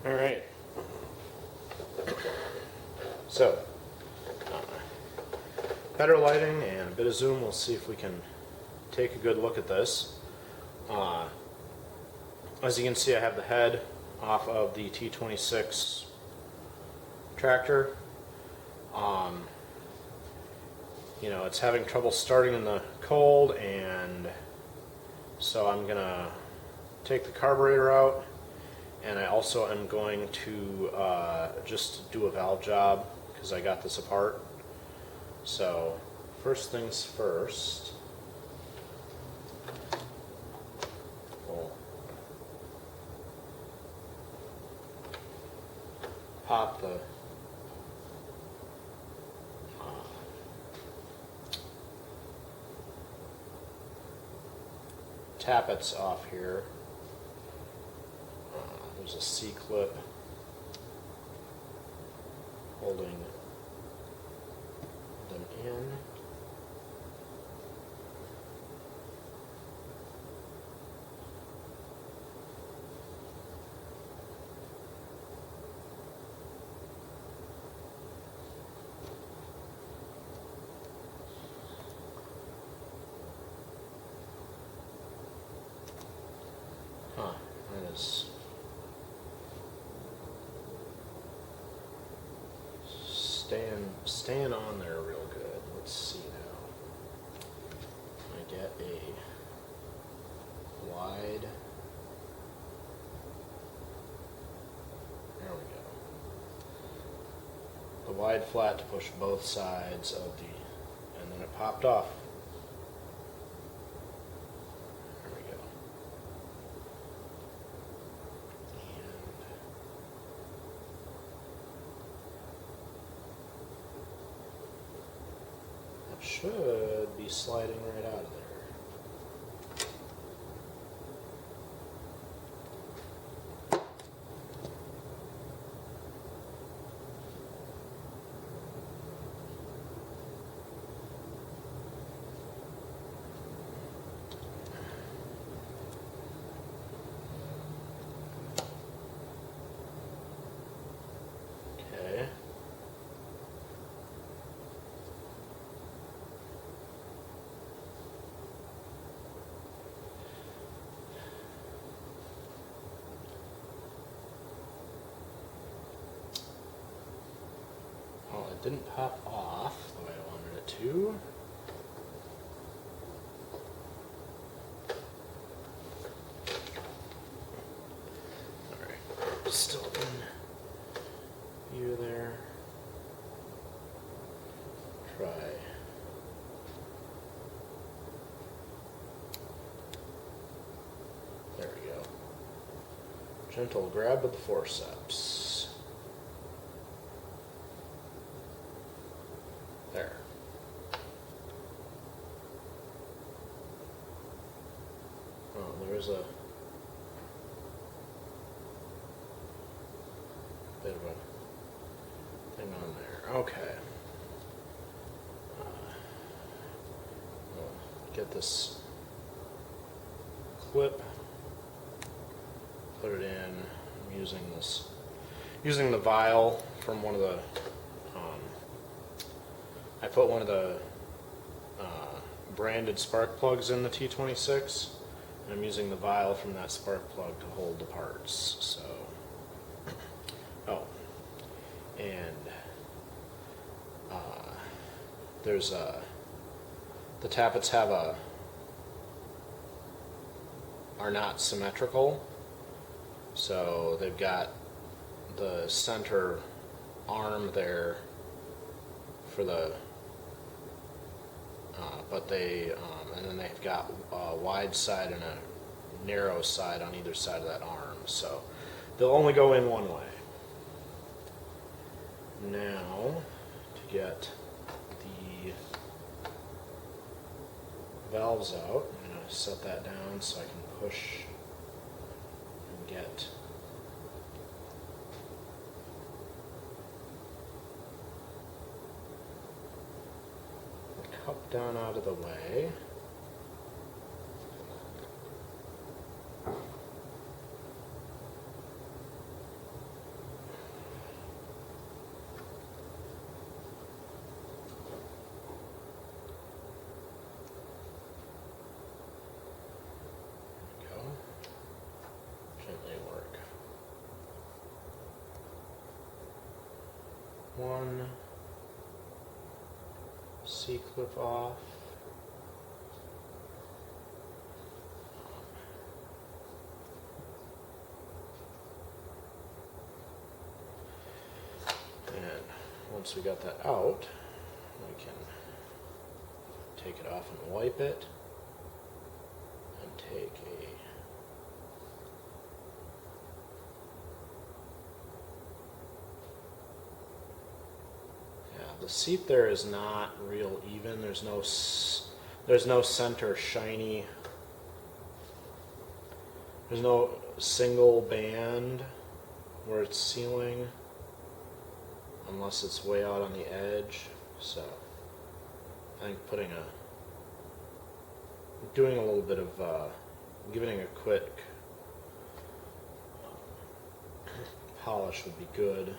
All right. So, better lighting and a bit of zoom. We'll see if we can take a good look at this. As you can see, I have the head off of the T26 tractor. You know, it's having trouble starting in the cold, and so I'm gonna take the carburetor out, and I also am going to just do a valve job because I got this apart. So first things first, we'll pop the tappets off here. There's a C-clip holding them in. That is staying on there real good. Let's see now. I get a wide. There we go. The wide flat to push both sides of the, and then it popped off. Should be sliding right out of there. Okay. Well, it didn't pop off the way I wanted it to. Alright, still in view there. Try. There we go. Gentle grab with the forceps. There. Oh, there's a bit of a thing on there. Okay. We'll get this clip, put it in. I'm using the vial from one of the I put one of the branded spark plugs in the T26, and I'm using the vial from that spark plug to hold the parts. So, oh, and there's the tappets are not symmetrical, so they've got the center arm there for the but they and then they've got a wide side and a narrow side on either side of that arm, so they'll only go in one way. Now to get the valves out, I'm going to set that down so I can push and get cup down out of the way. C-clip off. And once we got that out, we can take it off and wipe it, and take the seat there is not real even. There's no center shiny. There's no single band where it's sealing, unless it's way out on the edge. So I think doing a little bit of giving it a quick polish would be good.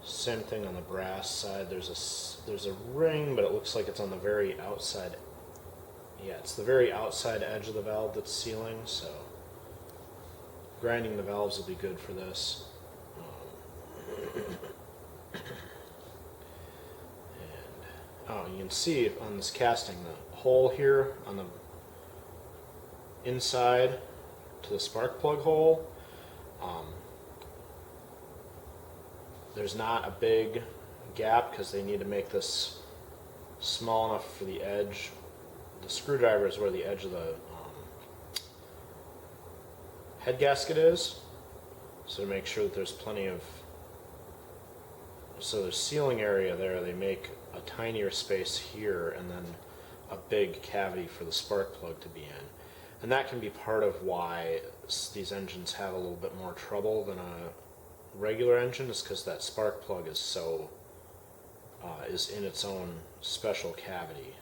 Same thing on the brass side. There's a ring, but it looks like it's on the very outside. Yeah, it's the very outside edge of the valve that's sealing, so grinding the valves will be good for this. You can see on this casting the hole here on the inside to the spark plug hole. There's not a big gap because they need to make this small enough for the edge. The screwdriver is where the edge of the head gasket is, so to make sure that there's plenty of, so there's sealing area there, they make a tinier space here and then a big cavity for the spark plug to be in. And that can be part of why these engines have a little bit more trouble than a regular engine, is because that spark plug is so is in its own special cavity.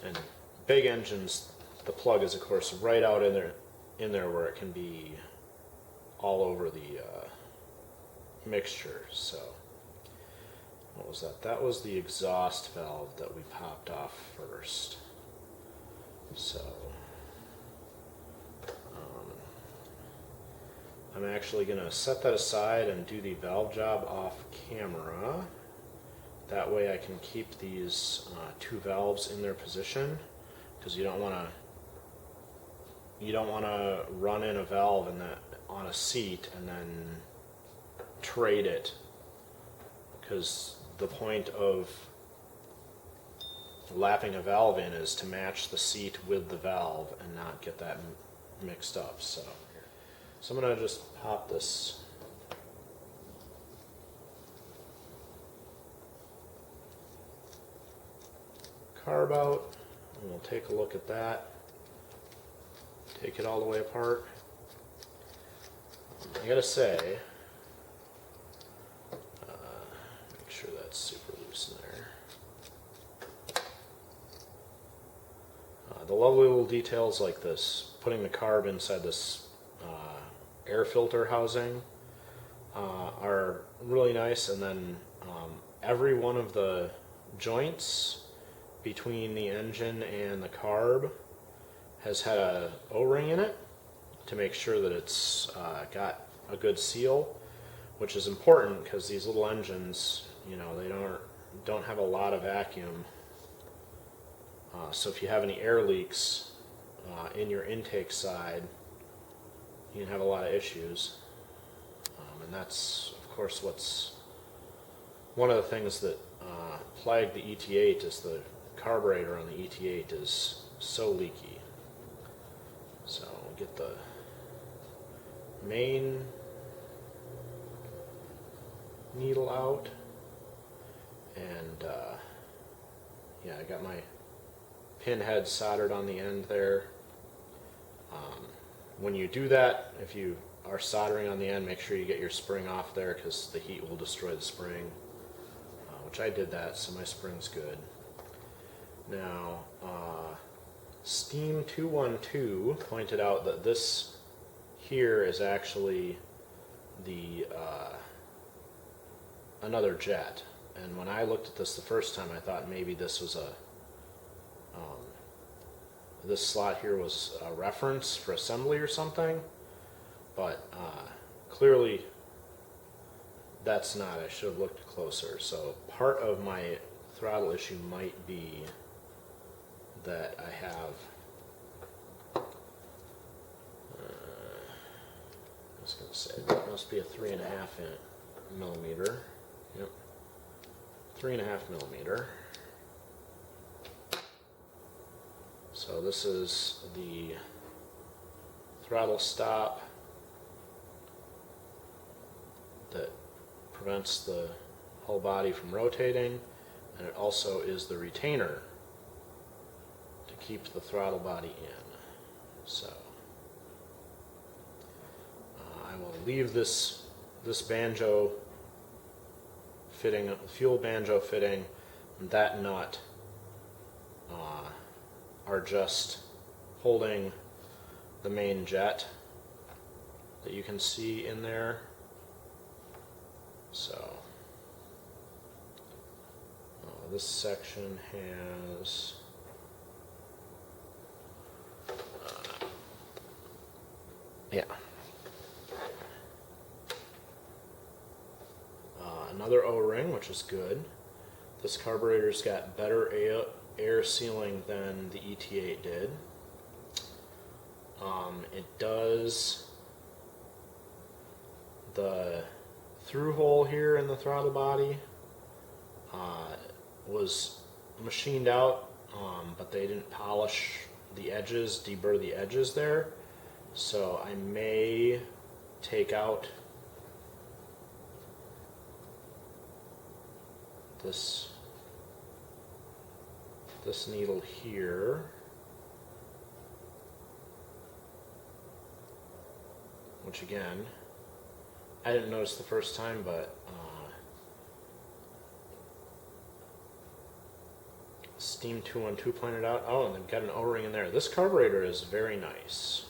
And big engines, the plug is of course right out in there where it can be all over the mixture. So what was that? That was the exhaust valve that we popped off first. So I'm actually going to set that aside and do the valve job off camera. That way I can keep these two valves in their position, because you don't want to run in a valve on a seat and then trade it, because the point of lapping a valve in is to match the seat with the valve and not get that mixed up. So I'm going to just pop this carb out, and we'll take a look at that. Take it all the way apart. I gotta say, make sure that's super loose in there. The lovely little details like this, putting the carb inside this air filter housing are really nice, and then every one of the joints between the engine and the carb has had a O-ring in it to make sure that it's got a good seal, which is important because these little engines, you know, they don't have a lot of vacuum. So if you have any air leaks in your intake side, you can have a lot of issues. And that's, of course, what's one of the things that plague the ET8 is the carburetor on the ET8 is so leaky. So we'll get the main needle out, and yeah, I got my pin head soldered on the end there. When you do that, if you are soldering on the end, make sure you get your spring off there, because the heat will destroy the spring, which I did that, so my spring's good. Now, Steam 212 pointed out that this here is actually the another jet, and when I looked at this the first time, I thought maybe this was this slot here was a reference for assembly or something, but clearly that's not. I should have looked closer. So part of my throttle issue might be that I have, I was going to say, it must be a 3.5 millimeter. Yep, 3.5 millimeter. So this is the throttle stop that prevents the whole body from rotating, and it also is the retainer to keep the throttle body in. So I will leave this banjo fitting, fuel banjo fitting, and that nut are just holding the main jet that you can see in there. So this section has another O-ring, which is good. This carburetor's got better air sealing than the ET8 did. It does, the through hole here in the throttle body was machined out, but they didn't polish the edges, deburr the edges there. So I may take out this needle here, which again, I didn't notice the first time, but Steam 212 pointed out, oh, and they've got an O-ring in there. This carburetor is very nice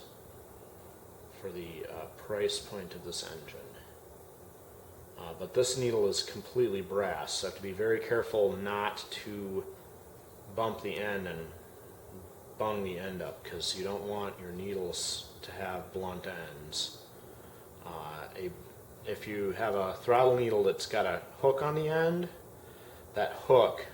for the price point of this engine. But this needle is completely brass, so I have to be very careful not to bump the end and bung the end up, because you don't want your needles to have blunt ends. If you have a throttle needle that's got a hook on the end, that hook,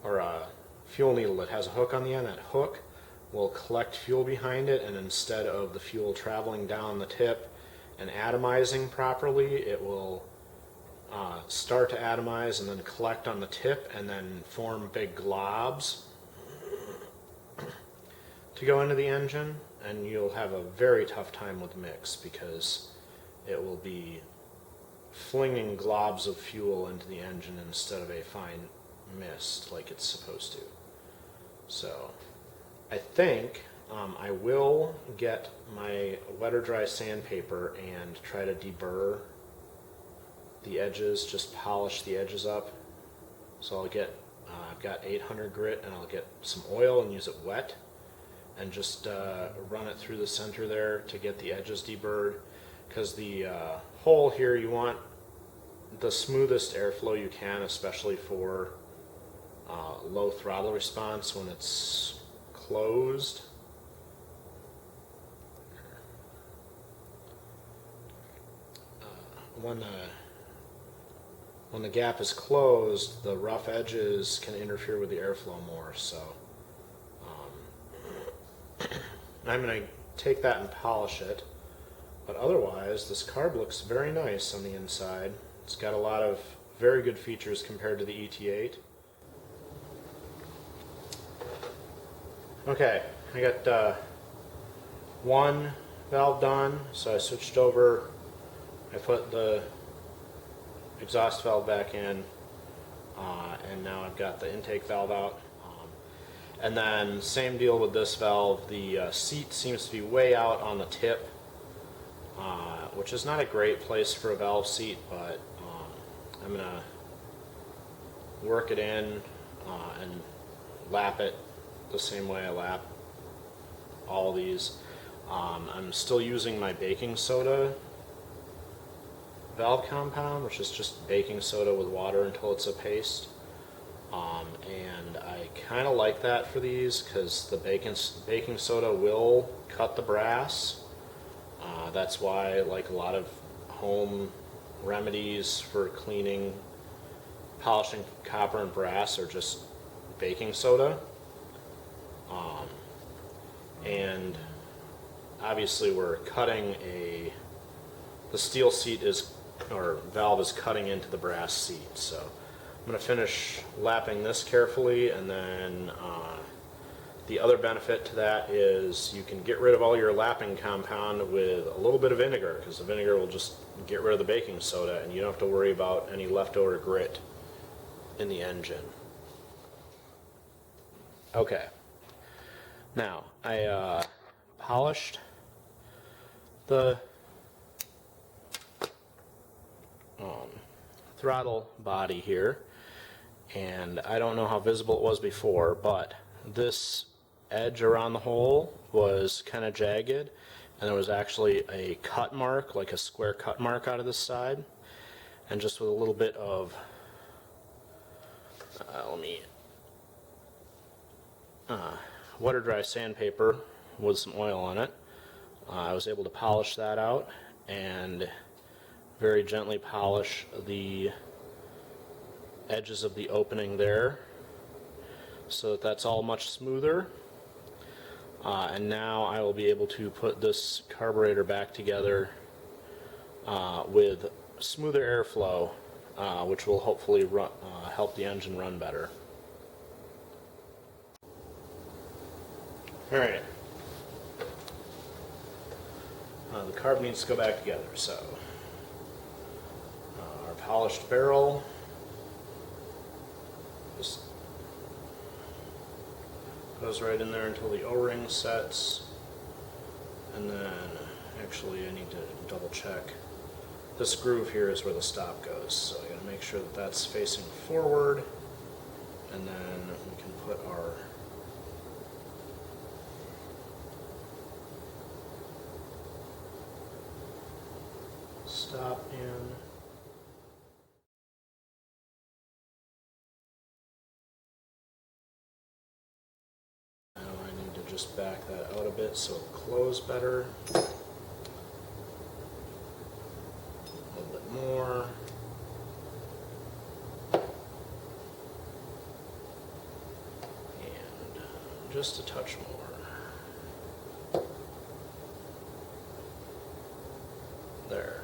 or a fuel needle that has a hook on the end, that hook will collect fuel behind it, and instead of the fuel traveling down the tip and atomizing properly, it will start to atomize and then collect on the tip and then form big globs to go into the engine, and you'll have a very tough time with mix because it will be flinging globs of fuel into the engine instead of a fine mist like it's supposed to. So I think I will get my wet or dry sandpaper and try to deburr the edges, just polish the edges up. So I'll get, I've got 800 grit, and I'll get some oil and use it wet and just run it through the center there to get the edges deburred, because the hole here, you want the smoothest airflow you can, especially for low throttle response when it's closed. When the gap is closed, the rough edges can interfere with the airflow more. So I'm going to take that and polish it. But otherwise, this carb looks very nice on the inside. It's got a lot of very good features compared to the ET8. Okay, I got one valve done, so I switched over. I put the exhaust valve back in, and now I've got the intake valve out. And then same deal with this valve. The seat seems to be way out on the tip, which is not a great place for a valve seat, but I'm going to work it in and lap it the same way I lap all these. I'm still using my baking soda valve compound, which is just baking soda with water until it's a paste. And I kind of like that for these because the baking soda will cut the brass. That's why, like, a lot of home remedies for cleaning, polishing copper and brass are just baking soda. And obviously we're cutting the steel seat or valve is cutting into the brass seat. So I'm going to finish lapping this carefully, and then the other benefit to that is you can get rid of all your lapping compound with a little bit of vinegar, because the vinegar will just get rid of the baking soda and you don't have to worry about any leftover grit in the engine. Okay, now I polished the throttle body here, and I don't know how visible it was before, but this edge around the hole was kind of jagged, and there was actually a cut mark, like a square cut mark out of this side, and just with a little bit of water dry sandpaper with some oil on it, I was able to polish that out and very gently polish the edges of the opening there so that that's all much smoother. And now I will be able to put this carburetor back together with smoother airflow, which will hopefully help the engine run better. Alright, the carb needs to go back together, so our polished barrel just goes right in there until the O-ring sets, and then actually I need to double check. This groove here is where the stop goes, so I gotta make sure that that's facing forward, and then we can put our stop in. Now I need to just back that out a bit so it'll close better. A little bit more. And just a touch more. There.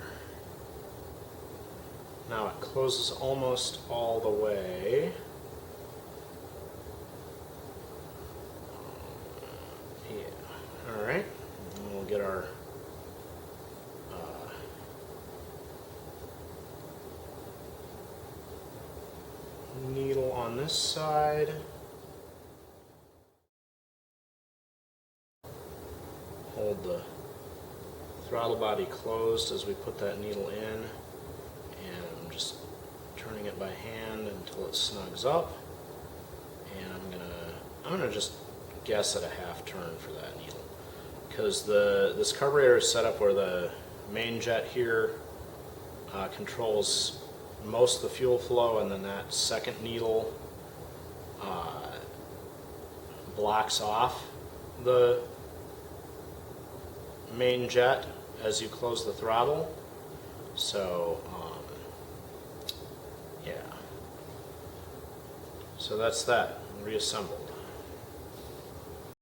Now it closes almost all the way. Yeah. Alright. And we'll get our needle on this side. Hold the throttle body closed as we put that needle in, and I'm just turning it by hand until it snugs up, and I'm gonna just guess at a half turn for that needle, because this carburetor is set up where the main jet here controls most of the fuel flow, and then that second needle blocks off the main jet as you close the throttle. So yeah, so that's that reassembled.